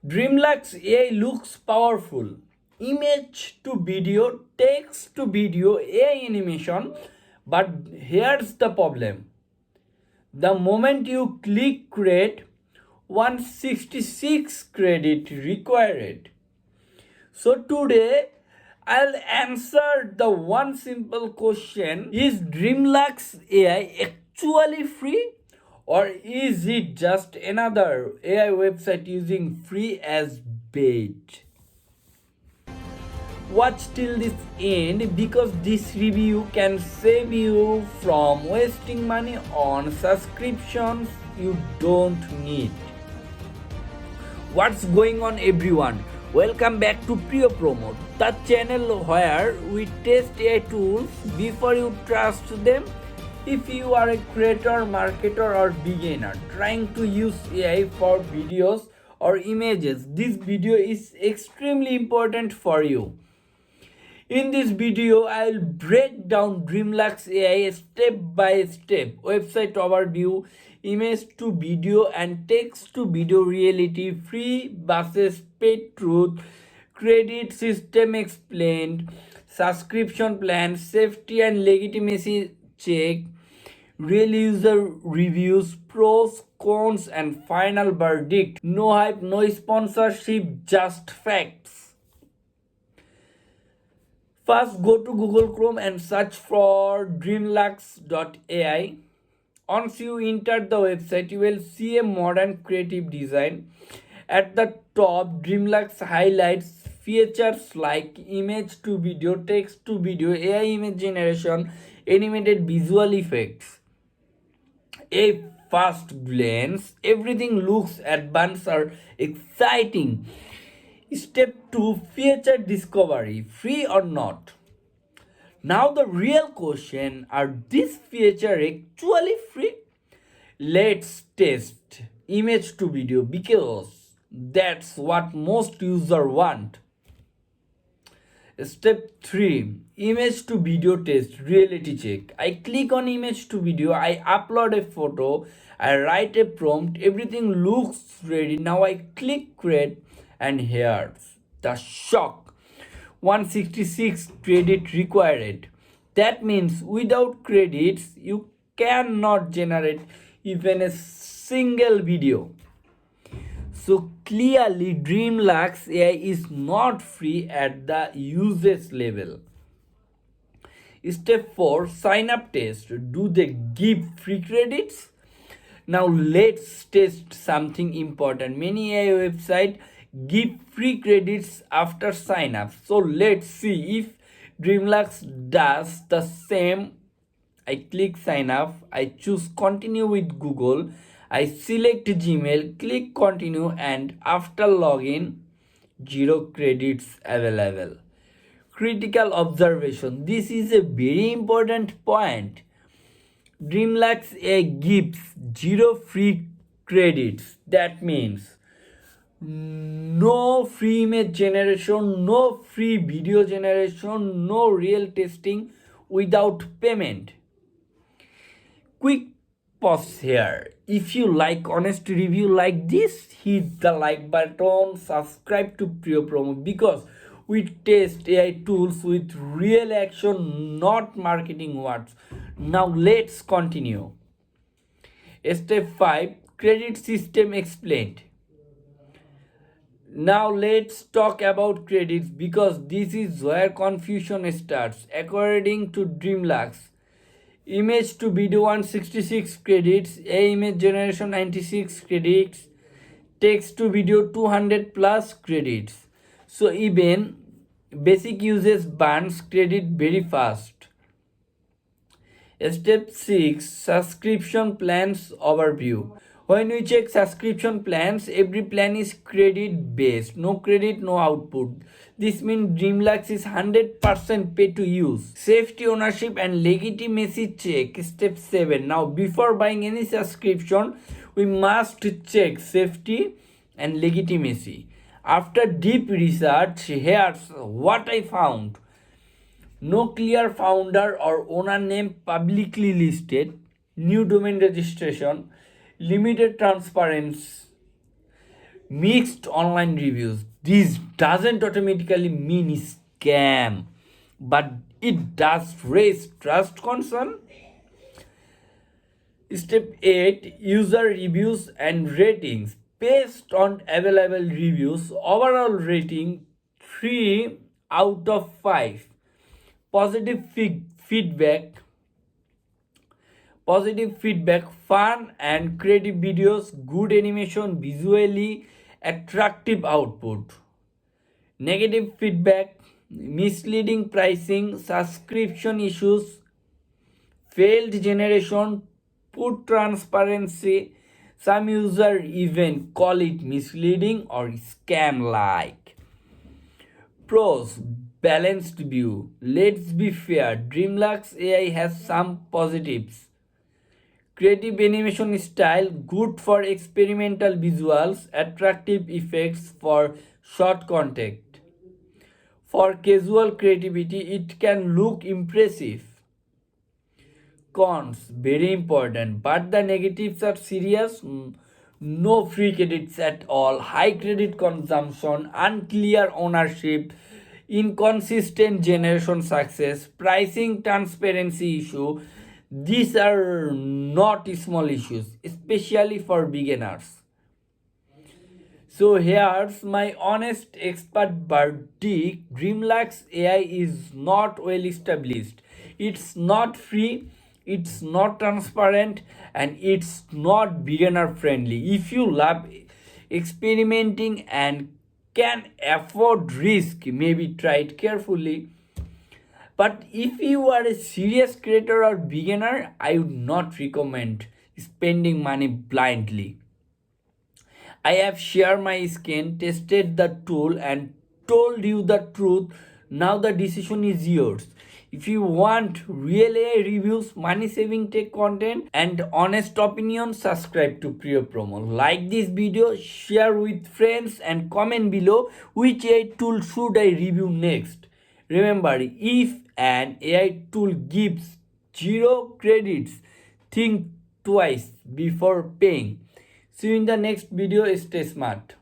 Dreamlux AI looks powerful. Image to video, text to video, AI animation. But here's the problem. The moment you click create, 166 credit required. So today I'll answer the one simple question: is Dreamlux AI actually free, or is it just another AI website using free as bait? Watch till this end because this review can save you from wasting money on subscriptions you don't need. What's going on, everyone? Welcome back to Priyo Promote, the channel where we test AI tools before you trust them. If you are a creator, marketer, or beginner trying to use AI for videos or images, this video is extremely important for you. In this video, I'll break down Dreamlux AI step by step, website overview, image to video and text to video reality, free versus paid truth, credit system explained, subscription plan, safety and legitimacy check, real user reviews, pros, cons, and final verdict. No hype, no sponsorship, just facts. First, go to Google Chrome and search for dreamlux.ai. Once you enter the website, you will see a modern creative design. At the top, Dreamlux highlights features like image to video, text to video, AI image generation, animated visual effects. A first glance, everything looks advanced or exciting. Step 2, feature discovery, free or not. Now the real question, are these features actually free? Let's test image to video because that's what most users want. Step 3, image to video test, reality check. I click on image to video, I upload a photo, I write a prompt, everything looks ready. Now I click create, and here's the shock: 166 credit required. That means without credits, you cannot generate even a single video. So clearly, Dreamlux AI is not free at the usage level. Step 4, sign up test. Do they give free credits? Now let's test something important. Many AI websites give free credits after sign up. So let's see if Dreamlux does the same. I click sign up, I choose continue with Google, I select Gmail, click continue, and after login, 0 credits available. Critical observation: this is a very important point. Dreamlux AI gives 0 free credits. That means no free image generation, no free video generation, no real testing without payment. Quick pause here. If you like honest review like this, hit the like button, subscribe to Priyo Promo because we test AI tools with real action, not marketing words. Now let's continue. Step 5, credit system explained. Now let's talk about credits because this is where confusion starts. According to Dreamlux, image to video 166 credits, image generation 96 credits, text to video 200 plus credits. So even basic users burns credit very fast. Step 6, subscription plans overview. When we check subscription plans, every plan is credit based. No credit, no output. This means Dreamlux is 100% pay to use. Safety, ownership, and legitimacy check. Step 7. Now, before buying any subscription, we must check safety and legitimacy. After deep research, here's what I found: no clear founder or owner name publicly listed, new domain registration, limited transparency, mixed online reviews. This doesn't automatically mean scam, but it does raise trust concern. Step 8, user reviews and ratings. Based on available reviews, overall rating 3 out of 5. Positive feedback. Positive feedback, fun and creative videos, good animation, visually attractive output. Negative feedback, misleading pricing, subscription issues, failed generation, poor transparency. Some user even call it misleading or scam like. Pros, balanced view. Let's be fair, Dreamlux AI has some positives. Creative animation style, good for experimental visuals, attractive effects for short content. For casual creativity, it can look impressive. Cons, very important, but the negatives are serious. No free credits at all, high credit consumption, unclear ownership, inconsistent generation success, pricing transparency issue. These are not small issues, especially for beginners. So here's my honest expert verdict. Dreamlux AI is not well established. It's not free, it's not transparent, and it's not beginner friendly. If you love experimenting and can afford risk, maybe try it carefully. But if you are a serious creator or beginner, I would not recommend spending money blindly. I have shared my skin, tested the tool, and told you the truth. Now the decision is yours. If you want real AI reviews, money saving tech content, and honest opinions, subscribe to Priya Promo. Like this video, share with friends, and comment below which AI tool should I review next. Remember, if an AI tool gives 0 credits, think twice before paying. See you in the next video. Stay smart.